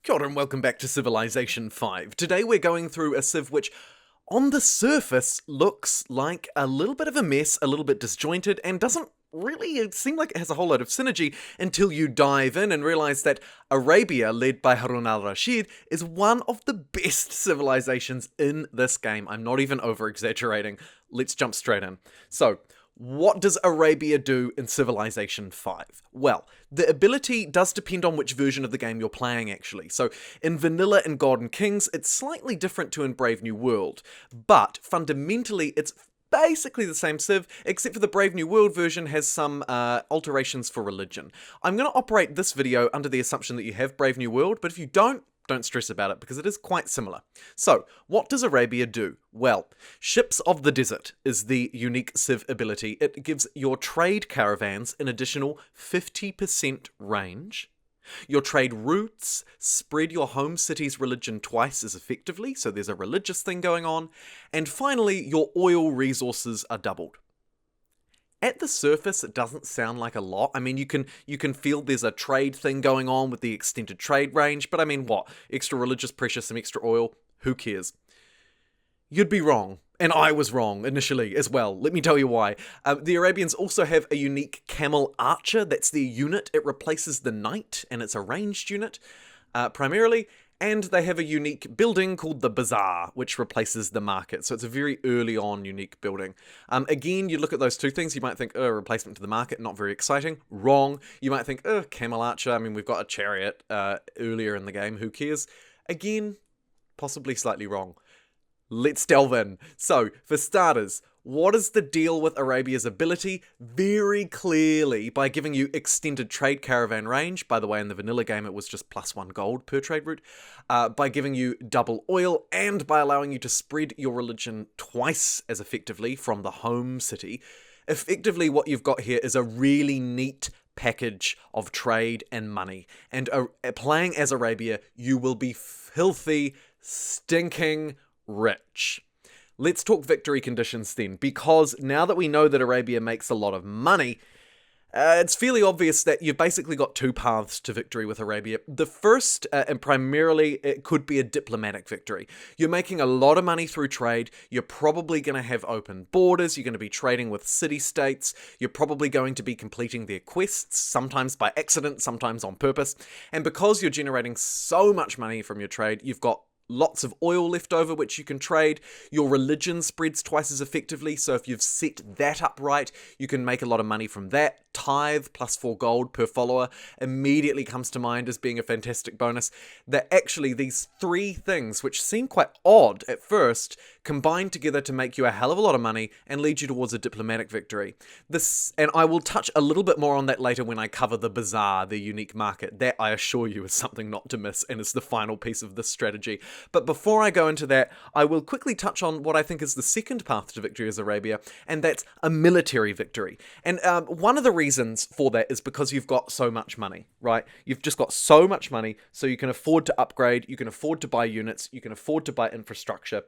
Kia ora and welcome back to Civilization 5. Today we're going through a civ which, on the surface, looks like a little bit of a mess, a little bit disjointed, and doesn't really seem like it has a whole lot of synergy until you dive in and realize that Arabia, led by Harun al-Rashid, is one of the best civilizations in this game. I'm not even over-exaggerating. Let's jump straight in. So, what does Arabia do in Civilization 5? Well, the ability does depend on which version of the game you're playing, actually. So, in Vanilla and God and Kings, it's slightly different to in Brave New World, but fundamentally it's basically the same civ, except for the Brave New World version has some alterations for religion. I'm going to operate this video under the assumption that you have Brave New World, but if you don't stress about it because it is quite similar. So, what does Arabia do? Well, Ships of the Desert is the unique civ ability. It gives your trade caravans an additional 50% range. Your trade routes spread your home city's religion twice as effectively, so there's a religious thing going on. And finally, your oil resources are doubled. At the surface, it doesn't sound like a lot. I mean, you can feel there's a trade thing going on with the extended trade range, but I mean, what? Extra religious pressure, some extra oil? Who cares? You'd be wrong. And I was wrong initially as well. Let me tell you why. The Arabians also have a unique Camel Archer. That's their unit. It replaces the Knight, and it's a ranged unit, primarily. And they have a unique building called the Bazaar, which replaces the market. So it's a very early on unique building. Again, you look at those two things, you might think, oh, replacement to the market, not very exciting. Wrong. You might think, oh, Camel Archer, I mean, we've got a chariot earlier in the game, who cares? Again, possibly slightly wrong. Let's delve in. So, for starters, what is the deal with Arabia's ability? Very clearly, by giving you extended trade caravan range, by the way, in the vanilla game it was just +1 gold per trade route, by giving you double oil, and by allowing you to spread your religion twice as effectively from the home city. Effectively, what you've got here is a really neat package of trade and money. And playing as Arabia, you will be filthy, stinking rich. Let's talk victory conditions then, because now that we know that Arabia makes a lot of money, it's fairly obvious that you've basically got two paths to victory with Arabia. The first, and primarily, it could be a diplomatic victory. You're making a lot of money through trade, you're probably going to have open borders, you're going to be trading with city-states, you're probably going to be completing their quests, sometimes by accident, sometimes on purpose, and because you're generating so much money from your trade, you've got lots of oil left over which you can trade. Your religion spreads twice as effectively, so if you've set that up right, you can make a lot of money from that. Tithe +4 gold per follower immediately comes to mind as being a fantastic bonus. That actually these three things, which seem quite odd at first, combine together to make you a hell of a lot of money and lead you towards a diplomatic victory. And I will touch a little bit more on that later when I cover the Bazaar, the unique market. That, I assure you, is something not to miss and is the final piece of this strategy. But before I go into that, I will quickly touch on what I think is the second path to victory as Arabia, and that's a military victory. And one of the reasons for that is because you've got so much money, right? You've just got so much money, so you can afford to upgrade, you can afford to buy units, you can afford to buy infrastructure.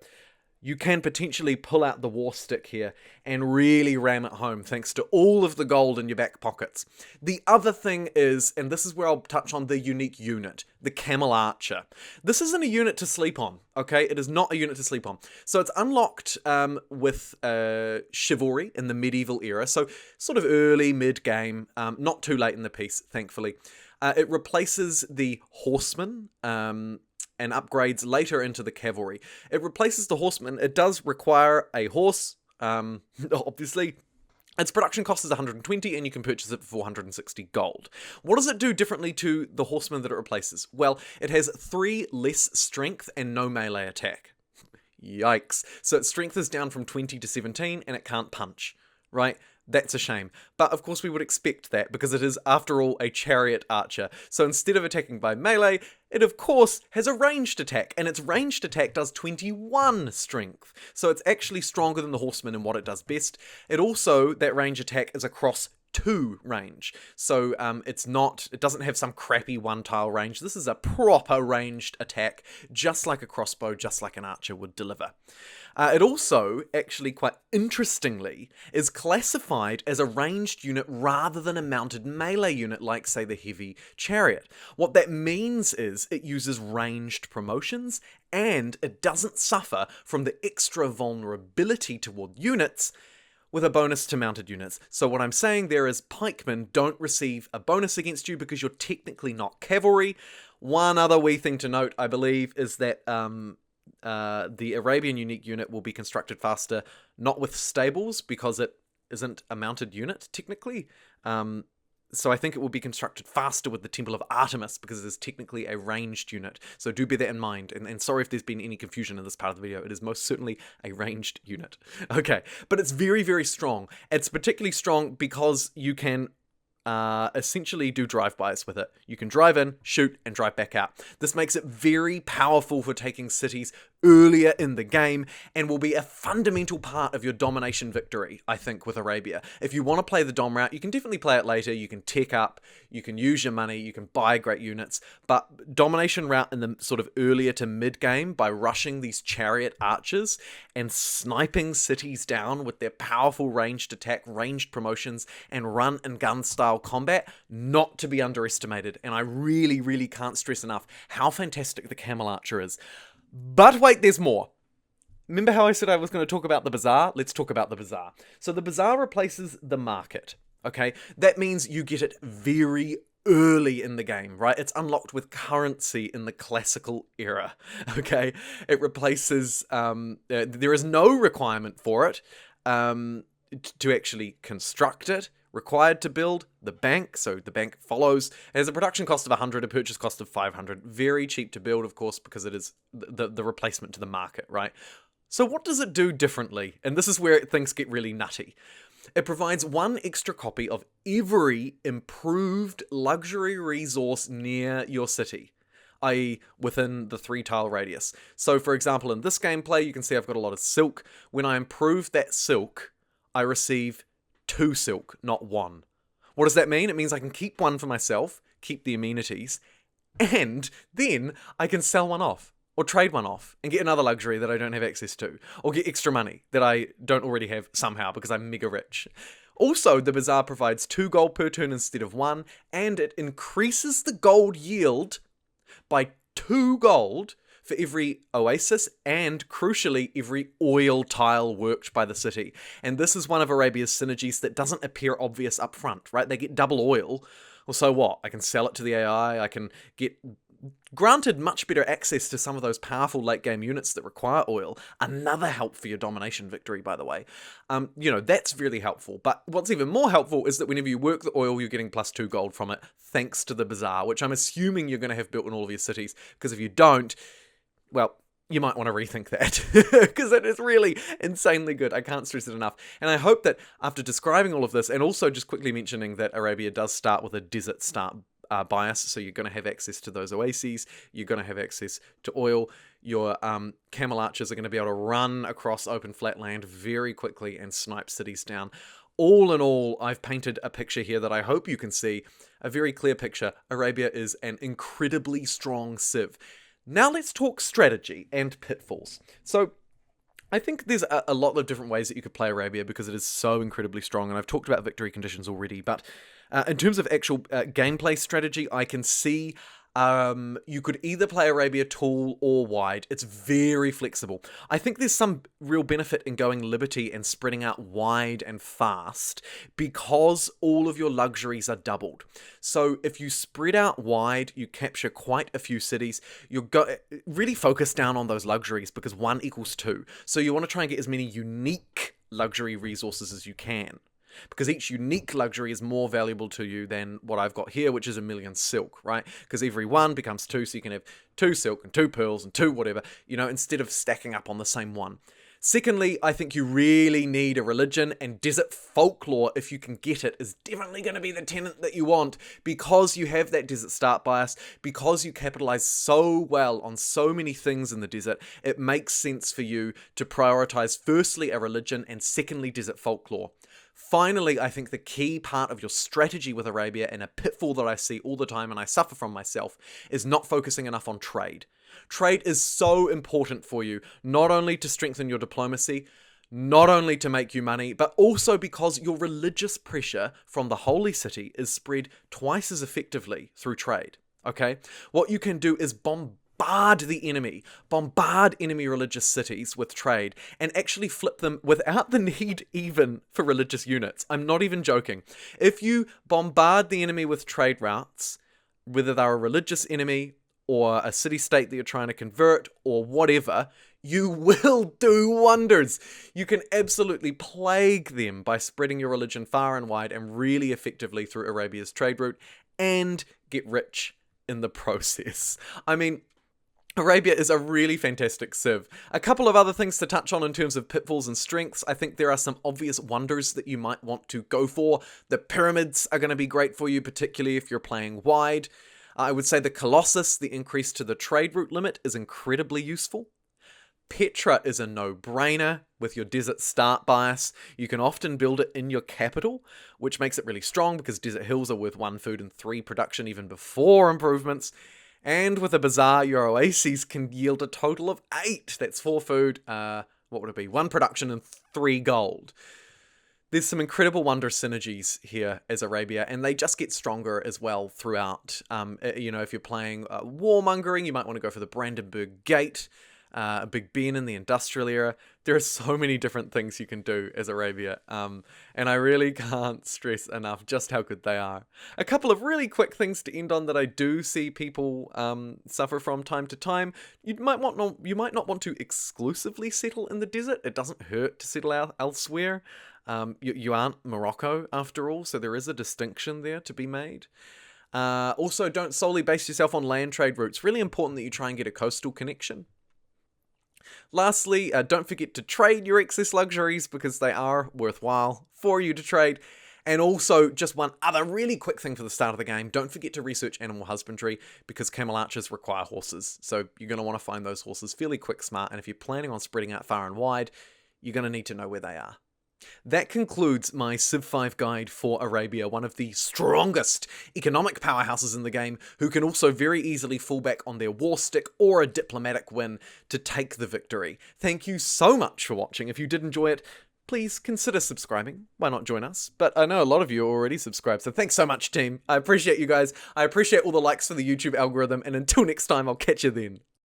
You can potentially pull out the war stick here and really ram it home thanks to all of the gold in your back pockets. The other thing is, and this is where I'll touch on the unique unit, the Camel Archer. This isn't a unit to sleep on, okay? It is not a unit to sleep on. So it's unlocked with chivalry in the medieval era, so sort of early, mid-game, not too late in the piece, thankfully. It replaces the horseman, and upgrades later into the cavalry. It replaces the horseman. It does require a horse, obviously. Its production cost is 120 and you can purchase it for 460 gold. What does it do differently to the horseman that it replaces? Well, it has 3 less strength and no melee attack. Yikes. So its strength is down from 20 to 17 and it can't punch, right? That's a shame. But of course we would expect that because it is, after all, a chariot archer. So instead of attacking by melee, it of course has a ranged attack, and its ranged attack does 21 strength. So it's actually stronger than the horseman in what it does best. It also, that range attack is across 2 range. So it doesn't have some crappy 1-tile range. This is a proper ranged attack, just like a crossbow, just like an archer would deliver. It also, actually quite interestingly, is classified as a ranged unit rather than a mounted melee unit like, say, the heavy chariot. What that means is it uses ranged promotions, and it doesn't suffer from the extra vulnerability toward units with a bonus to mounted units. So what I'm saying there is pikemen don't receive a bonus against you because you're technically not cavalry. One other wee thing to note, I believe, is that the Arabian unique unit will be constructed faster, not with stables, because it isn't a mounted unit, technically. So I think it will be constructed faster with the Temple of Artemis, because it is technically a ranged unit. So do bear that in mind. And sorry if there's been any confusion in this part of the video. It is most certainly a ranged unit. Okay, but it's very, very strong. It's particularly strong because you can essentially do drive-bys with it. You can drive in, shoot, and drive back out. This makes it very powerful for taking cities earlier in the game, and will be a fundamental part of your domination victory, I think, with Arabia. If you want to play the dom route, you can definitely play it later. You can tech up, you can use your money, you can buy great units, but domination route in the sort of earlier to mid-game by rushing these chariot archers and sniping cities down with their powerful ranged attack, ranged promotions, and run and gun style combat, not to be underestimated. And I really, really can't stress enough how fantastic the Camel Archer is. But wait, there's more. Remember how I said I was going to talk about the Bazaar? Let's talk about the Bazaar. So the Bazaar replaces the market, okay? That means you get it very early in the game, right? It's unlocked with currency in the classical era, okay? It replaces, there is no requirement for it to actually construct it. Required to build the bank, so the bank follows. It has a production cost of 100, a purchase cost of 500. Very cheap to build, of course, because it is the replacement to the market, right? So what does it do differently? And this is where things get really nutty. It provides 1 extra copy of every improved luxury resource near your city, i.e. within the 3-tile radius. So for example, in this gameplay, you can see I've got a lot of silk. When I improve that silk, I receive 2 silk, not 1. What does that mean? It means I can keep 1 for myself, keep the amenities, and then I can sell 1 off, or trade 1 off, and get another luxury that I don't have access to, or get extra money that I don't already have somehow because I'm mega rich. Also, the Bazaar provides 2 gold per turn instead of 1, and it increases the gold yield by 2 gold for every oasis, and crucially every oil tile worked by the city. And this is one of Arabia's synergies that doesn't appear obvious up front, right? They get double oil. Well, so what? I can sell it to the AI, I can get granted much better access to some of those powerful late game units that require oil. Another help for your domination victory, by the way. You know, that's really helpful. But what's even more helpful is that whenever you work the oil, you're getting +2 gold from it, thanks to the Bazaar, which I'm assuming you're going to have built in all of your cities, because if you don't, well, you might want to rethink that, because it is really insanely good. I can't stress it enough. And I hope that after describing all of this, and also just quickly mentioning that Arabia does start with a desert start bias, so you're going to have access to those oases, you're going to have access to oil, your Camel Archers are going to be able to run across open flat land very quickly and snipe cities down. All in all, I've painted a picture here that I hope you can see, a very clear picture. Arabia is an incredibly strong civ. Now let's talk strategy and pitfalls. So I think there's a lot of different ways that you could play Arabia because it is so incredibly strong, and I've talked about victory conditions already, but in terms of actual gameplay strategy, I can see you could either play Arabia tall or wide. It's very flexible. I think there's some real benefit in going Liberty and spreading out wide and fast because all of your luxuries are doubled. So if you spread out wide, you capture quite a few cities. You really focus down on those luxuries because 1 equals 2. So you want to try and get as many unique luxury resources as you can, because each unique luxury is more valuable to you than what I've got here, which is 1,000,000 silk, right? Because every 1 becomes 2, so you can have 2 silk and 2 pearls and 2 whatever, you know, instead of stacking up on the same one. Secondly, I think you really need a religion, and desert folklore, if you can get it, is definitely going to be the tenant that you want, because you have that desert start bias, because you capitalize so well on so many things in the desert. It makes sense for you to prioritize firstly a religion and secondly desert folklore. Finally, I think the key part of your strategy with Arabia, and a pitfall that I see all the time and I suffer from myself, is not focusing enough on trade. Trade is so important for you, not only to strengthen your diplomacy, not only to make you money, but also because your religious pressure from the holy city is spread twice as effectively through trade. Okay? What you can do is bombard enemy religious cities with trade, and actually flip them without the need even for religious units. I'm not even joking. If you bombard the enemy with trade routes, whether they're a religious enemy or a city-state that you're trying to convert or whatever, you will do wonders. You can absolutely plague them by spreading your religion far and wide and really effectively through Arabia's trade route, and get rich in the process. I mean, Arabia is a really fantastic civ. A couple of other things to touch on in terms of pitfalls and strengths. I think there are some obvious wonders that you might want to go for. The pyramids are going to be great for you, particularly if you're playing wide. I would say the Colossus, the increase to the trade route limit, is incredibly useful. Petra is a no-brainer with your desert start bias. You can often build it in your capital, which makes it really strong because desert hills are worth 1 food and 3 production even before improvements. And with a Bazaar, your oases can yield a total of 8. That's 4 food, what would it be? 1 production and 3 gold. There's some incredible wonder synergies here as Arabia, and they just get stronger as well throughout. If you're playing warmongering, you might want to go for the Brandenburg Gate, Big Ben in the industrial era. There are so many different things you can do as Arabia, and I really can't stress enough just how good they are. A couple of really quick things to end on that I do see people suffer from time to time. You might not want to exclusively settle in the desert. It doesn't hurt to settle elsewhere. You aren't Morocco after all, so there is a distinction there to be made. Also, don't solely base yourself on land trade routes. Really important that you try and get a coastal connection. Lastly, don't forget to trade your excess luxuries because they are worthwhile for you to trade. And also, just one other really quick thing for the start of the game, don't forget to research animal husbandry because camel archers require horses. So you're going to want to find those horses fairly quick, smart, and if you're planning on spreading out far and wide, you're going to need to know where they are. That concludes my Civ 5 guide for Arabia, one of the strongest economic powerhouses in the game, who can also very easily fall back on their war stick or a diplomatic win to take the victory. Thank you so much for watching. If you did enjoy it, please consider subscribing. Why not join us? But I know a lot of you are already subscribed, so thanks so much, team. I appreciate you guys. I appreciate all the likes for the YouTube algorithm, and until next time, I'll catch you then.